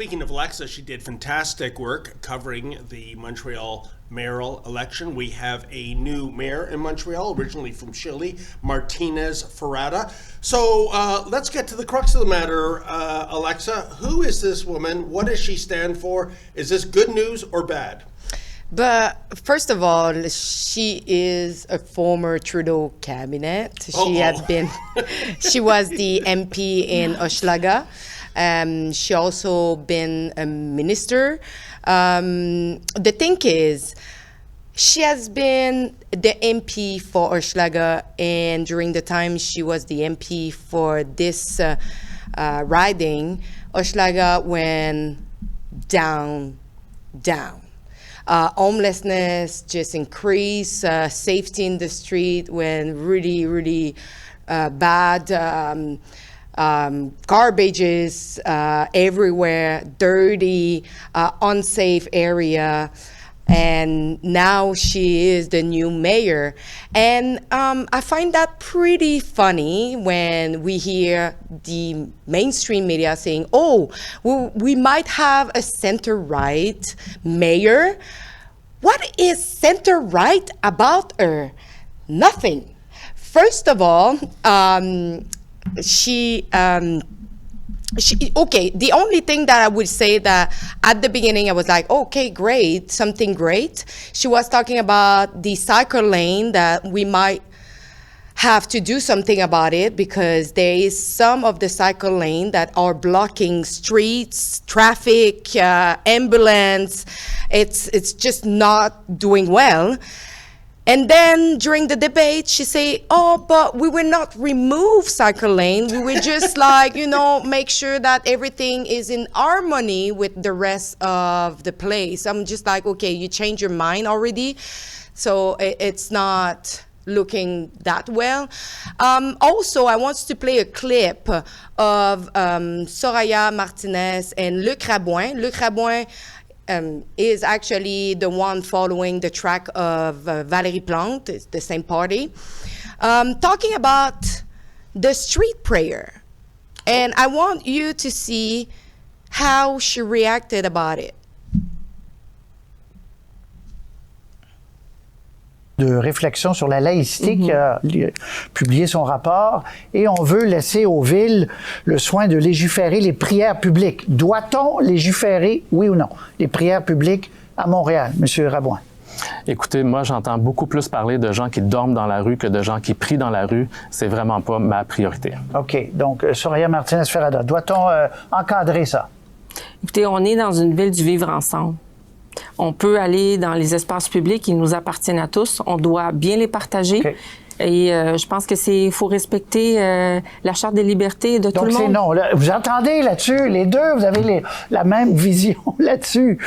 speaking of Alexa, she did fantastic work covering the Montreal mayoral election. We have a new mayor in Montreal, originally from Sheila, Martinez Ferrada. So let's get to the crux of the matter, Alexa. Who is this woman? What does she stand for? Is this good news or bad? But first of all, she is a former Trudeau cabinet. She had been, she was the MP in Hochelaga. She also been a minister. The thing is, she has been the MP for Hochelaga, and during the time she was the MP for this riding, Hochelaga went down. Homelessness just increased, safety in the street went really bad, garbages everywhere, dirty, unsafe area, and now she is the new mayor. And I find that pretty funny when we hear the mainstream media saying, oh, we might have a center-right mayor. What is center-right about her? Nothing. First of all, she okay, the only thing that I would say that at the beginning I was like, okay, great, something great. She was talking about the cycle lane, that we might have to do something about it because there is some of the cycle lane that are blocking streets, traffic, ambulance. It's just not doing well. And then during the debate, she say, oh, but we will not remove cycle lane. We will just make sure that everything is in harmony with the rest of the place. I'm just like, okay, you changed your mind already. So it's not looking that well. Also, I want to play a clip of Soraya Martinez and Luc Rabouin. Luc Rabouin is actually the one following the track of Valérie Plante, it's the same party, talking about the street prayer. And I want you to see how she reacted about it. De réflexion sur la laïcité qui a publié son rapport, et on veut laisser aux villes le soin de légiférer les prières publiques. Doit-on légiférer, oui ou non, les prières publiques à Montréal, M. Rabouin? Écoutez, moi, j'entends beaucoup plus parler de gens qui dorment dans la rue que de gens qui prient dans la rue. C'est vraiment pas ma priorité. OK. Donc, Soraya Martinez Ferrada, doit-on encadrer ça? Écoutez, on est dans une ville du vivre ensemble. On peut aller dans les espaces publics, ils nous appartiennent à tous. On doit bien les partager. Okay. Et je pense que faut respecter la Charte des libertés de tout le monde. Donc c'est non. Là, vous entendez là-dessus, les deux, vous avez la même vision là-dessus.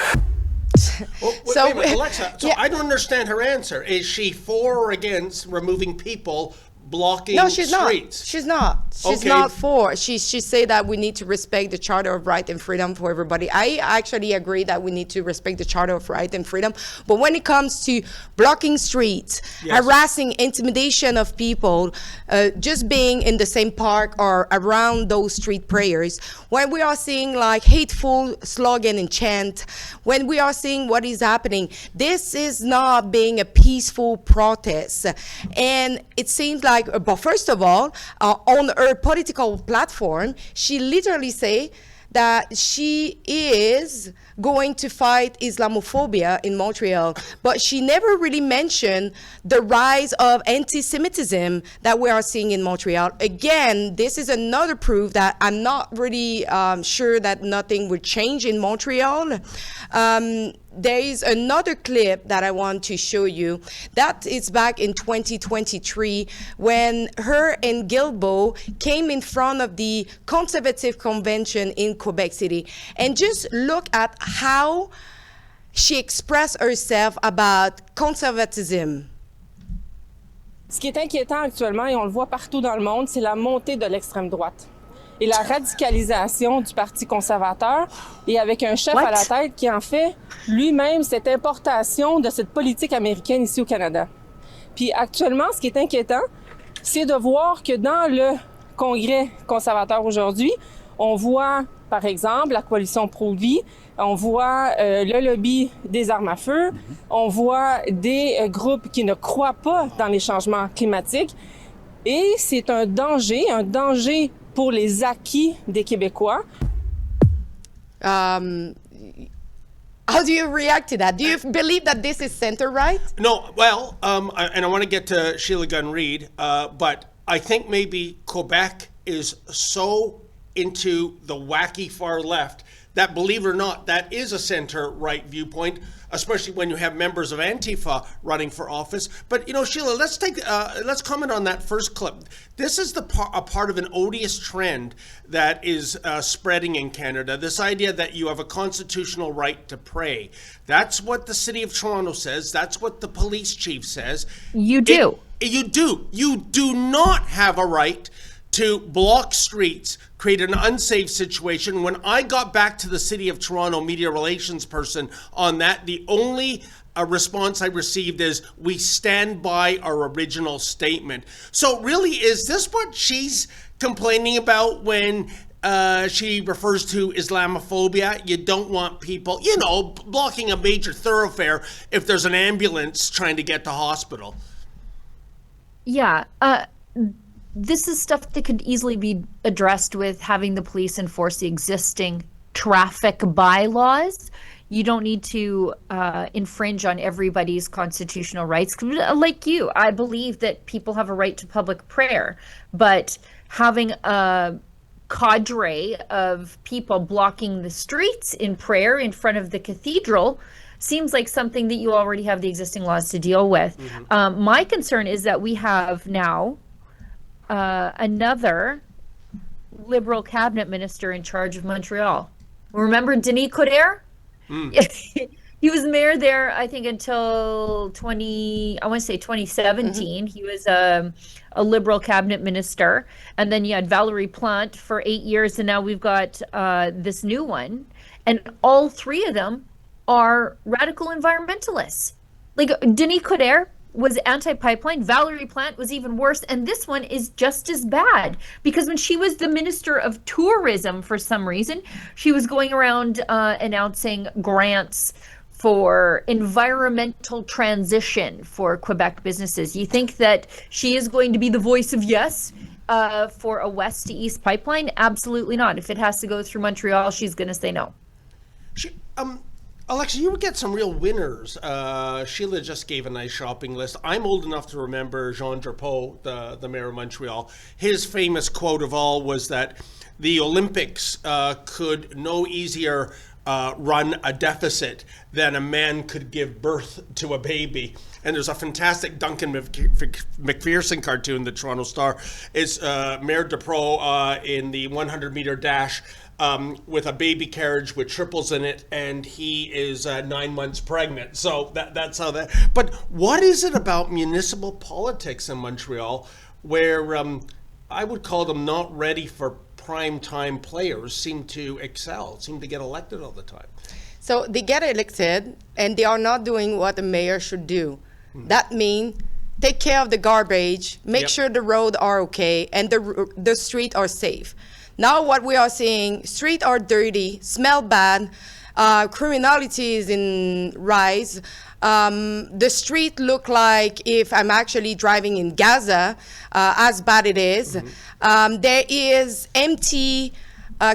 Well, wait a minute, Alexa, I don't understand her answer. Is she for or against removing people blocking streets? No, she's not. She's not for. She say that we need to respect the Charter of Right and Freedom for everybody. I actually agree that we need to respect the Charter of Right and Freedom. But when it comes to blocking streets, harassing, intimidation of people, just being in the same park or around those street prayers, when we are seeing like hateful slogan and chant, when we are seeing what is happening, this is not being a peaceful protest. And it seems like, but first of all, on her political platform, she literally say that she is going to fight Islamophobia in Montreal, but she never really mentioned the rise of anti-Semitism that we are seeing in Montreal. Again, this is another proof that I'm not really sure that nothing would change in Montreal. There is another clip that I want to show you. That is back in 2023 when her and Guilbeault came in front of the Conservative Convention in Quebec City. And just look at how she expressed herself about conservatism. Ce qui est inquiétant actuellement, et on le voit partout dans le monde, c'est la montée de l'extrême droite et la radicalisation du Parti conservateur, et avec un chef à la tête qui en fait lui-même cette importation de cette politique américaine ici au Canada. Puis actuellement, ce qui est inquiétant, c'est de voir que dans le Congrès conservateur aujourd'hui, on voit par exemple, la coalition pro-vie, on voit le lobby des armes à feu, on voit des groupes qui ne croient pas dans les changements climatiques. Et c'est un danger pour les acquis des Québécois. How do you react to that? Do you believe that this is center-right? No, well, and I want to get to Sheila Gunn Reid, but I think maybe Quebec is so into the wacky far left that, believe it or not, that is a center-right viewpoint, especially when you have members of Antifa running for office. But, Sheila, let's comment on that first clip. This is a part of an odious trend that is spreading in Canada, this idea that you have a constitutional right to pray. That's what the City of Toronto says. That's what the police chief says. You do. You do. You do not have a right to block streets, create an unsafe situation. When I got back to the City of Toronto media relations person on that, the only response I received is, we stand by our original statement. So really, is this what she's complaining about when she refers to Islamophobia? You don't want people, blocking a major thoroughfare if there's an ambulance trying to get to hospital. Yeah. This is stuff that could easily be addressed with having the police enforce the existing traffic bylaws. You don't need to infringe on everybody's constitutional rights. Like you, I believe that people have a right to public prayer, but having a cadre of people blocking the streets in prayer in front of the cathedral seems like something that you already have the existing laws to deal with. My concern is that we have now another Liberal cabinet minister in charge of Montreal. Remember Denis Coderre? He was mayor there, I think, until 2017. He was a Liberal cabinet minister. And then you had Valérie Plante for 8 years, and now we've got this new one. And all three of them are radical environmentalists. Like Denis Coderre was anti-pipeline. Valérie Plante was even worse. And this one is just as bad, because when she was the Minister of Tourism, for some reason, she was going around announcing grants for environmental transition for Quebec businesses. You think that she is going to be the voice of yes for a west to east pipeline? Absolutely not. If it has to go through Montreal, she's going to say no. Alexa, you would get some real winners. Sheila just gave a nice shopping list. I'm old enough to remember Jean Drapeau, the mayor of Montreal. His famous quote of all was that the Olympics could no easier run a deficit than a man could give birth to a baby. And there's a fantastic Duncan McPherson cartoon, the Toronto Star. It's Mayor Drapeau in the 100-meter dash with a baby carriage with triples in it, and he is 9 months pregnant. So that's how that. But what is it about municipal politics in Montreal where I would call them not ready for prime time players seem to excel, seem to get elected all the time? So they get elected and they are not doing what the mayor should do. That means take care of the garbage, make sure the roads are okay, and the streets are safe. Now what we are seeing, streets are dirty, smell bad, criminality is in rise. The street look like if I'm actually driving in Gaza, as bad it is. There is empty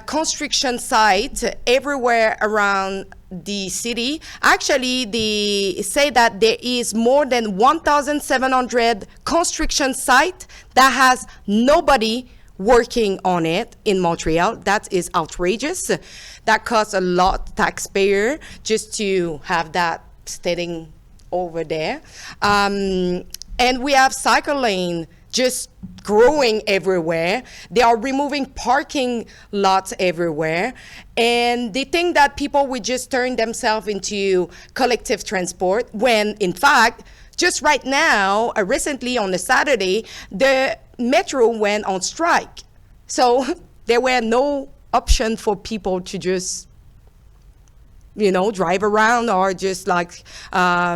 construction site everywhere around the city. Actually, they say that there is more than 1,700 construction site that has nobody working on it in Montreal. That is outrageous. That costs a lot taxpayer just to have that sitting over there. And we have cycle lane just growing everywhere. They are removing parking lots everywhere. And they think that people will just turn themselves into collective transport when, in fact, just right now, recently on a Saturday, the Metro went on strike. So there were no option for people to just drive around or just like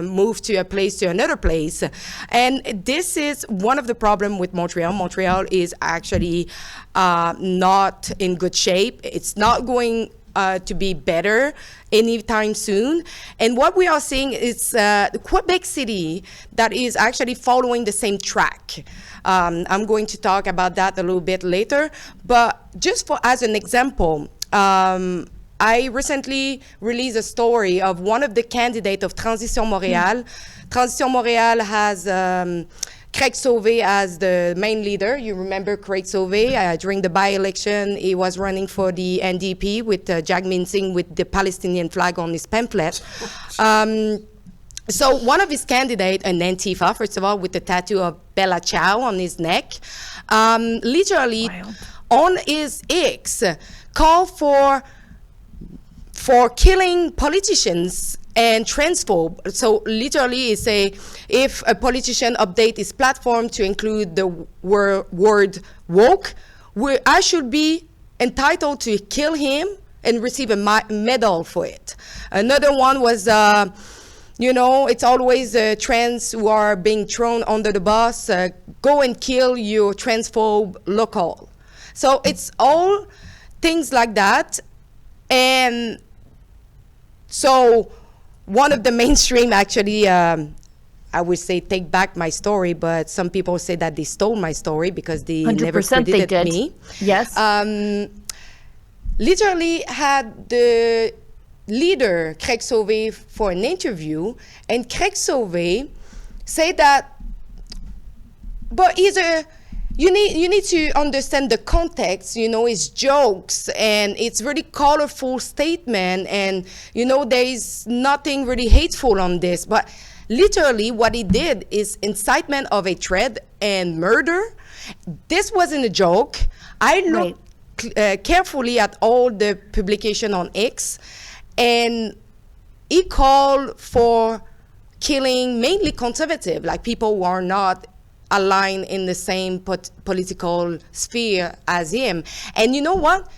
move to a place to another place. And this is one of the problems with Montreal. Montreal is actually not in good shape. It's not going to be better anytime soon. And what we are seeing is Quebec City that is actually following the same track. I'm going to talk about that a little bit later. But just as an example, I recently released a story of one of the candidates of Transition Montréal. Transition Montréal has Craig Sauvé as the main leader. You remember Craig Sauvé during the by-election, he was running for the NDP with Jack Menzies with the Palestinian flag on his pamphlet. So one of his candidates, an Antifa, first of all, with the tattoo of Bella Ciao on his neck, literally on his X, called for killing politicians and transphobe. So literally he say, if a politician update his platform to include the word woke, I should be entitled to kill him and receive a medal for it. Another one was, it's always trans who are being thrown under the bus, go and kill your transphobe local. So it's all things like that. And so one of the mainstream actually, I would say take back my story, but some people say that they stole my story because they never credited me. Yes. Literally had the leader, Craig Sauvé, for an interview, and Craig Sauvé said that, but you need to understand the context, his jokes, and it's really colorful statement, and there is nothing really hateful on this, but literally what he did is incitement of hatred and murder. This wasn't a joke. I looked carefully at all the publication on X, and he called for killing mainly conservative, like people who are not aligned in the same political sphere as him. And you know what?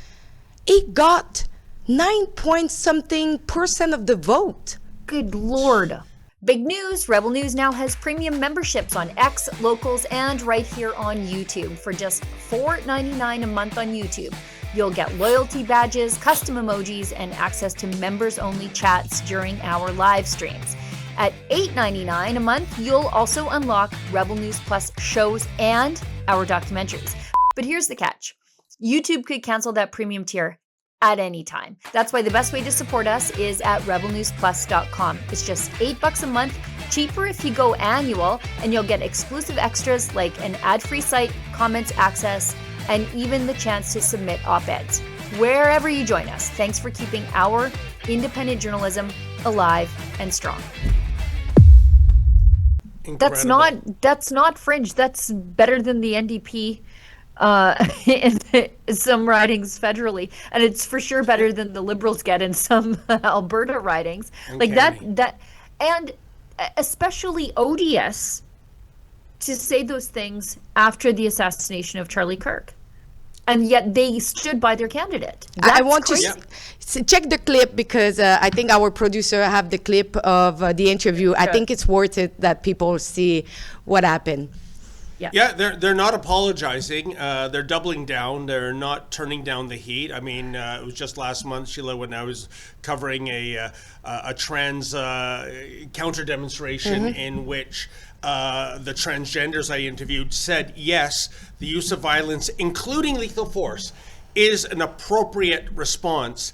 He got 9-point-something% of the vote. Good Lord. Big news, Rebel News now has premium memberships on X, Locals, and right here on YouTube. For just $4.99 a month on YouTube, you'll get loyalty badges, custom emojis, and access to members-only chats during our live streams. At $8.99 a month, you'll also unlock Rebel News Plus shows and our documentaries. But here's the catch. YouTube could cancel that premium tier at any time. That's why the best way to support us is at rebelnewsplus.com. It's just $8 a month, cheaper if you go annual, and you'll get exclusive extras like an ad-free site, comments access, and even the chance to submit op-eds. Wherever you join us, thanks for keeping our independent journalism alive and strong. Incredible. That's not fringe. That's better than the NDP in some ridings federally, and it's for sure better than the Liberals get in some Alberta ridings. Like that, and especially odious to say those things after the assassination of Charlie Kirk. And yet they stood by their candidate. I want to check the clip because I think our producer have the clip of the interview. Sure. I think it's worth it that people see what happened. Yeah, they're not apologizing. They're doubling down. They're not turning down the heat. I mean, it was just last month, Sheila, when I was covering a trans counter demonstration in which the transgenders I interviewed said, yes, the use of violence, including lethal force, is an appropriate response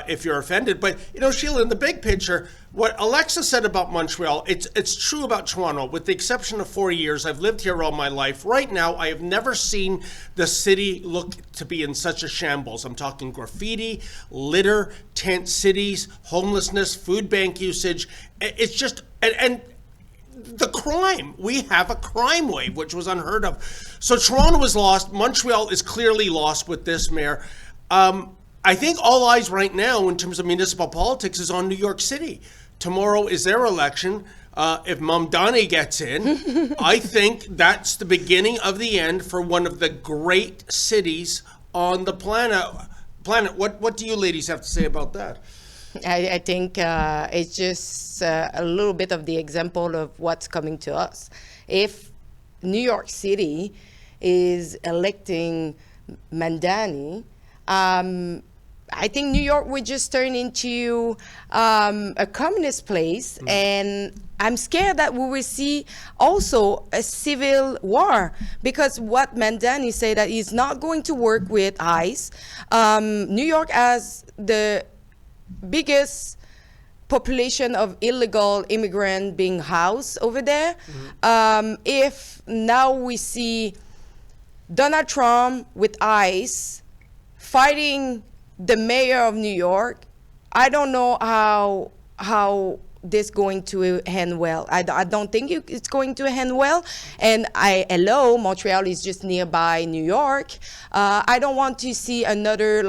if you're offended. But, Sheila, in the big picture, what Alexa said about Montreal, it's true about Toronto. With the exception of 4 years, I've lived here all my life. Right now, I have never seen the city look to be in such a shambles. I'm talking graffiti, litter, tent cities, homelessness, food bank usage. It's just, and the crime. We have a crime wave, which was unheard of. So Toronto is lost. Montreal is clearly lost with this mayor. I think all eyes right now in terms of municipal politics is on New York City. Tomorrow is their election. If Mamdani gets in, I think that's the beginning of the end for one of the great cities on the planet. What do you ladies have to say about that? I think it's just a little bit of the example of what's coming to us. If New York City is electing Mandani, I think New York would just turn into a communist place, and I'm scared that we will see also a civil war, because what Mandani said that he's not going to work with ICE. New York has the biggest population of illegal immigrants being housed over there. If now we see Donald Trump with ICE fighting the mayor of New York, I don't know how this going to end well. I don't think it's going to end well. And hello, Montreal is just nearby New York. I don't want to see another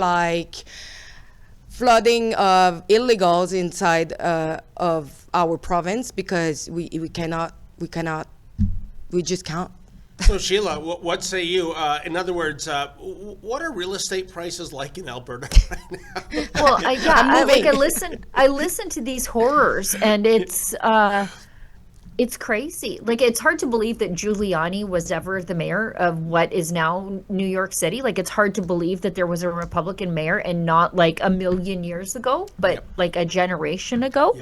flooding of illegals inside of our province, because we just can't. So Sheila, what say you? In other words, what are real estate prices like in Alberta right now? Well, I listen to these horrors, and it's crazy. Like, it's hard to believe that Giuliani was ever the mayor of what is now New York City. Like, it's hard to believe that there was a Republican mayor, and not like a million years ago, but like a generation ago.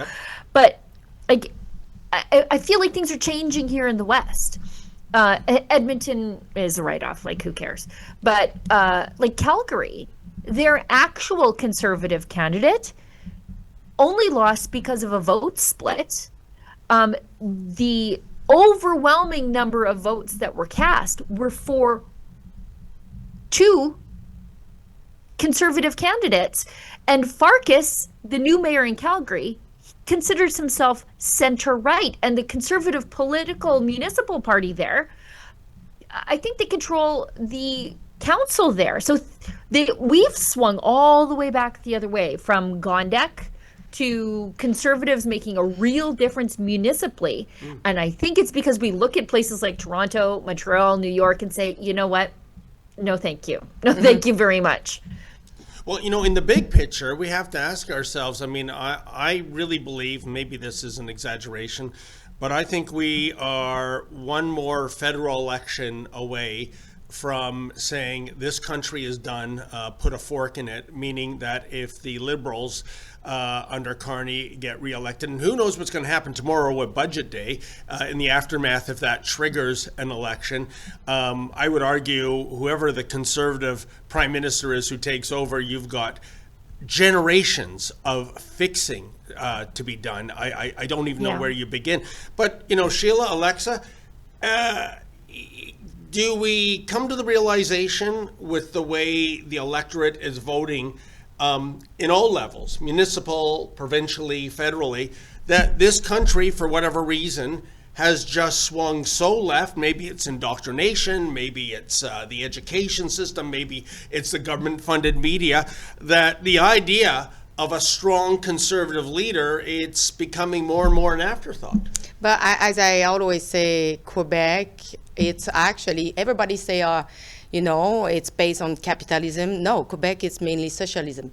But like, I feel like things are changing here in the West. Edmonton is a write-off, like, who cares? But like Calgary, their actual conservative candidate only lost because of a vote split. The overwhelming number of votes that were cast were for two conservative candidates, and Farkas, the new mayor in Calgary, considers himself center-right, and the conservative political municipal party there, I think they control the council there. So we've swung all the way back the other way, from Gondek to conservatives making a real difference municipally. And I think it's because we look at places like Toronto, Montreal, New York, and say, you know what? No, thank you. No, thank you very much. Well, in the big picture, we have to ask ourselves, I mean, I really believe, maybe this is an exaggeration, but I think we are one more federal election away from saying this country is done, put a fork in it, meaning that if the Liberals under Carney get reelected, and who knows what's going to happen tomorrow with Budget Day, in the aftermath if that triggers an election, I would argue whoever the Conservative Prime Minister is who takes over, you've got generations of fixing to be done. I don't even know where you begin. But, Sheila, Alexa, do we come to the realization with the way the electorate is voting in all levels, municipal, provincially, federally, that this country, for whatever reason, has just swung so left? Maybe it's indoctrination, maybe it's the education system, maybe it's the government-funded media, that the idea of a strong conservative leader, it's becoming more and more an afterthought. But as I always say, Quebec, it's actually, everybody say, it's based on capitalism. No, Quebec is mainly socialism.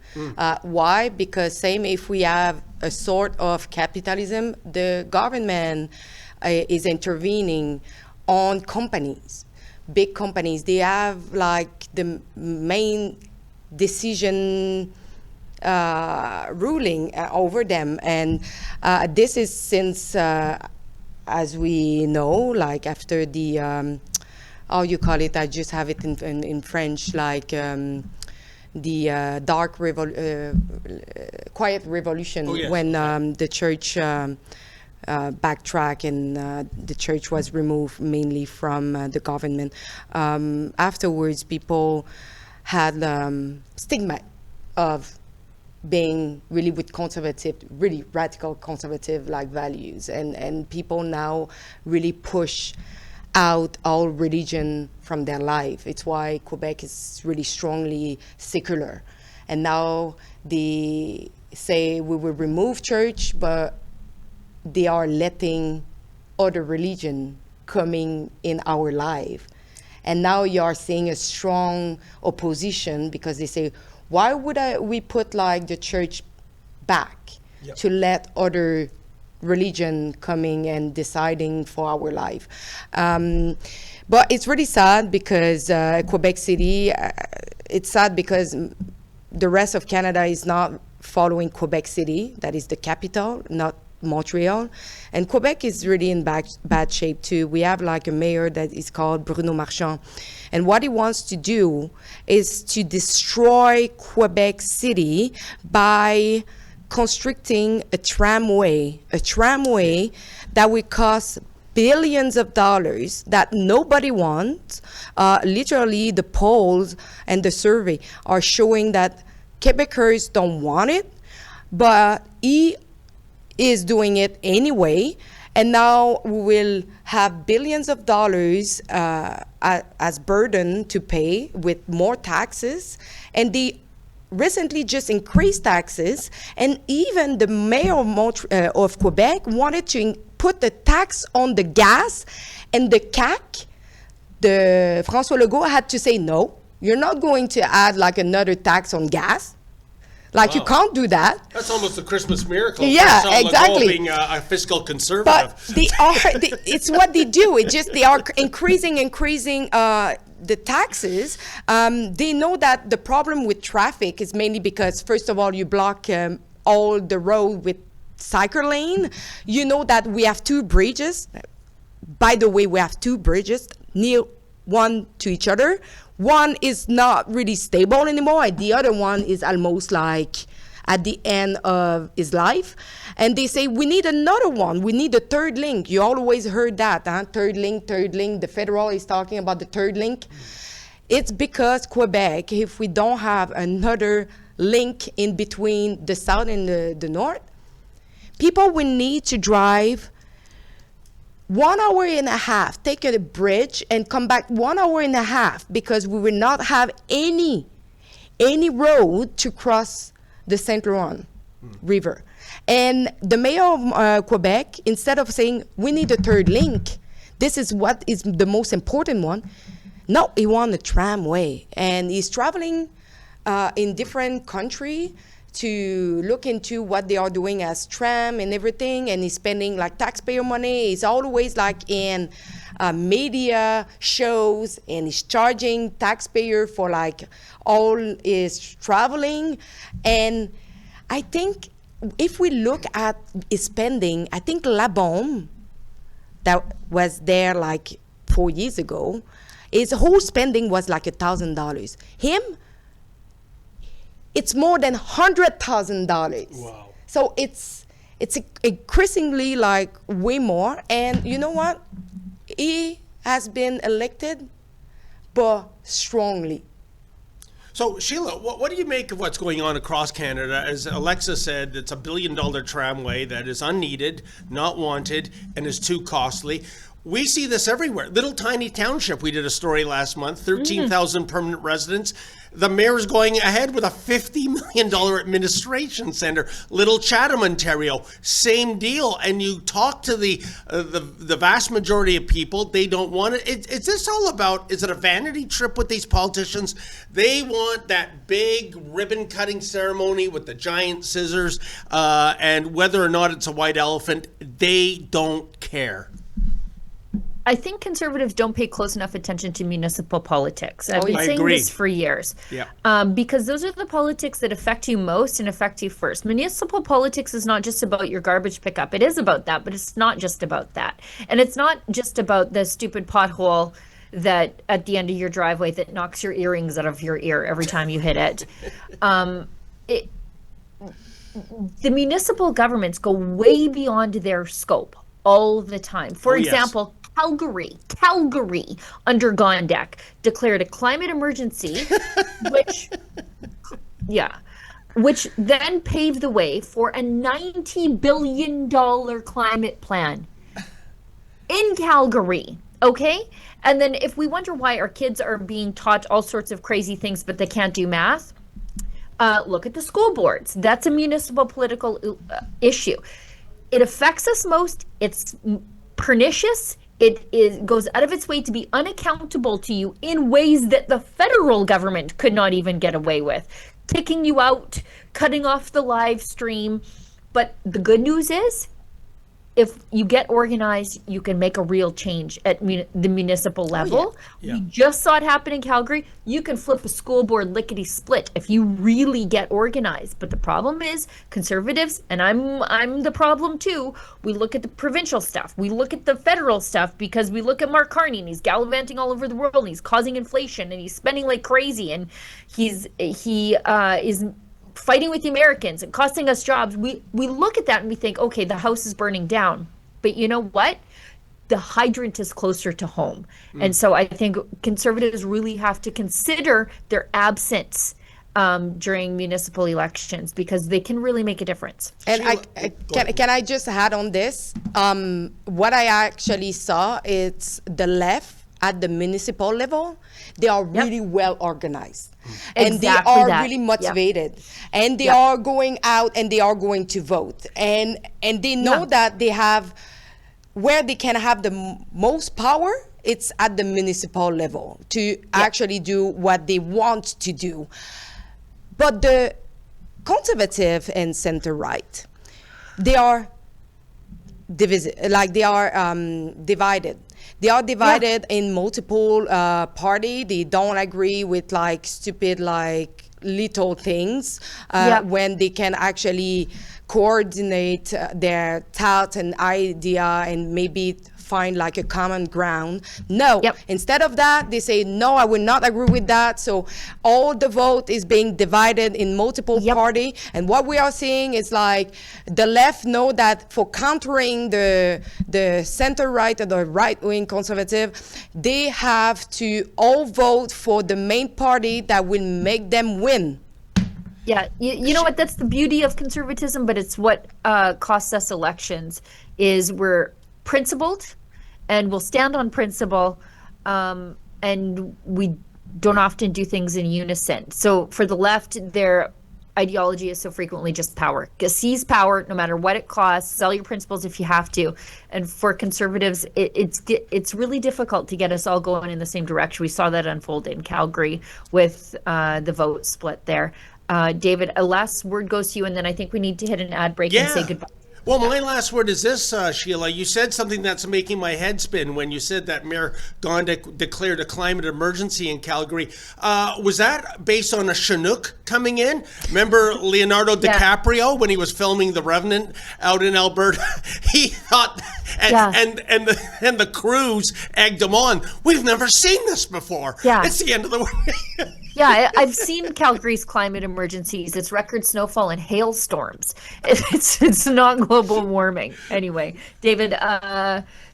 Why? Because same if we have a sort of capitalism, the government is intervening on companies, big companies. They have like the main decision ruling over them. And this is since, as we know, like after the, how you call it, I just have it in French, like the quiet revolution, when the church backtrack and the church was removed mainly from the government. Afterwards, people had stigma of being really with conservative, really radical conservative like values, and people now really push out all religion from their life. It's why Quebec is really strongly secular. And now they say we will remove church, but they are letting other religion coming in our life. And now you are seeing a strong opposition because they say, why would we put like the church back to let other religion coming and deciding for our life. But it's really sad because Quebec City, it's sad because the rest of Canada is not following Quebec City, that is the capital, not Montreal. And Quebec is really in bad shape too. We have like a mayor that is called Bruno Marchand. And what he wants to do is to destroy Quebec City by constructing a tramway that will cost billions of dollars that nobody wants. Literally, the polls and the survey are showing that Quebecers don't want it, but he is doing it anyway. And now we will have billions of dollars as burden to pay with more taxes. And they recently just increased taxes. And even the mayor of Quebec wanted to put the tax on the gas. And the CAQ, the François Legault, had to say, no, you're not going to add like another tax on gas. Like, you can't do that. That's almost a Christmas miracle. Yeah, for exactly. Being a fiscal conservative. But it's what they do. It's just they are increasing the taxes. They know that the problem with traffic is mainly because, first of all, you block all the road with cycle lane. You know that we have 2 bridges. By the way, we have 2 bridges near one to each other. One is not really stable anymore, and the other one is almost like at the end of his life. And they say, we need another one. We need a third link. You always heard that, huh? Third link. The federal is talking about the third link. It's because Quebec, if we don't have another link in between the south and the north, people will need to drive 1 hour and a half, take a bridge and come back 1 hour and a half because we will not have any road to cross the St. Laurent River. And the mayor of Quebec, instead of saying we need a third link, this is what is the most important one. No, he wants a tramway, and he's traveling in different countries to look into what they are doing as tram and everything, and he's spending like taxpayer money. He's always like in media shows, and he's charging taxpayer for like all his traveling. And I think if we look at his spending, I think Labaume, that was there like 4 years ago, his whole spending was like $1,000. Him, it's more than $100,000. Wow. So it's increasingly like way more. And you know what? He has been elected, but strongly. So, Sheila, what do you make of what's going on across Canada? As Alexa said, it's $1 billion tramway that is unneeded, not wanted, and is too costly. We see this everywhere. Little tiny township, we did a story last month, 13,000 permanent residents. The mayor's going ahead with a $50 million administration center. Little Chatham, Ontario, same deal. And you talk to the vast majority of people, they don't want it. Is this all about, is it a vanity trip with these politicians? They want that big ribbon cutting ceremony with the giant scissors, and whether or not it's a white elephant, they don't care. I think conservatives don't pay close enough attention to municipal politics. I've been saying this for years. Yeah. Because those are the politics that affect you most and affect you first. Municipal politics is not just about your garbage pickup. It is about that, but it's not just about that. And it's not just about the stupid pothole that at the end of your driveway that knocks your earrings out of your ear every time you hit it. The municipal governments go way beyond their scope all the time. For example, Calgary under Gondek declared a climate emergency, which then paved the way for a $90 billion climate plan in Calgary. Okay? And then if we wonder why our kids are being taught all sorts of crazy things, but they can't do math, look at the school boards. That's a municipal political issue. It affects us most. It's pernicious. It goes out of its way to be unaccountable to you in ways that the federal government could not even get away with. kicking you out, cutting off the live stream. But the good news is, if you get organized, you can make a real change at the municipal level. We just saw it happen in Calgary. You can flip a school board lickety-split if you really get organized. But the problem is, Conservatives, and I'm the problem too, we look at the provincial stuff. We look at the federal stuff because we look at Mark Carney, and he's gallivanting all over the world, and he's causing inflation, and he's spending like crazy, and he is fighting with the Americans and costing us jobs. We look at that and we think, okay, the house is burning down. But you know what? The hydrant is closer to home. And so I think Conservatives really have to consider their absence during municipal elections, because they can really make a difference. And can I just add on this? What I actually saw, it's the left at the municipal level, they are really well organized. And they are really motivated. And they are going out and they are going to vote. And they know that they have, where they can have the most power, it's at the municipal level to actually do what they want to do. But the conservative and center right, they are divided. They are divided in multiple party. They don't agree with like stupid, like little things when they can actually coordinate their thought and idea and maybe find like a common ground. No, instead of that, they say, no, I will not agree with that. So all the vote is being divided in multiple party. And what we are seeing is like the left know that for countering the center right or the right wing conservative, they have to all vote for the main party that will make them win. Yeah, you know what? That's the beauty of conservatism, but it's what costs us elections. Is we're principled, and we'll stand on principle, and we don't often do things in unison. So for the left, their ideology is so frequently just power. Seize power no matter what it costs. Sell your principles if you have to. And for conservatives, it's really difficult to get us all going in the same direction. We saw that unfold in Calgary with the vote split there. David, a last word goes to you, and then I think we need to hit an ad break and say goodbye. Well, my last word is this, Sheila. You said something that's making my head spin when you said that Mayor Gunn declared a climate emergency in Calgary. Was that based on a Chinook coming in? Remember Leonardo DiCaprio when he was filming The Revenant out in Alberta? He thought, and the crews egged him on. We've never seen this before. Yeah. It's the end of the world. Yeah, I've seen Calgary's climate emergencies. It's record snowfall and hailstorms. It's not global warming. Anyway, David,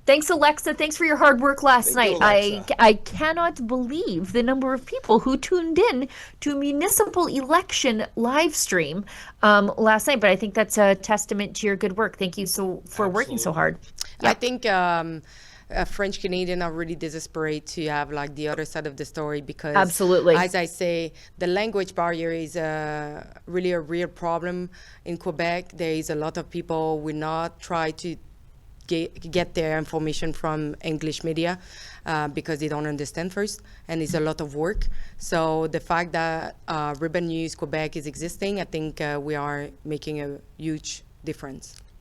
thanks, Alexa. Thanks for your hard work last night. I cannot believe the number of people who tuned in to a municipal election live stream last night. But I think that's a testament to your good work. Thank you for working so hard. Yeah. I think French Canadians are really desperate to have like the other side of the story, because as I say, the language barrier is really a real problem in Quebec. There is a lot of people will not try to get their information from English media because they don't understand first, and it's a lot of work. So the fact that Ribbon News Quebec is existing, I think we are making a huge difference.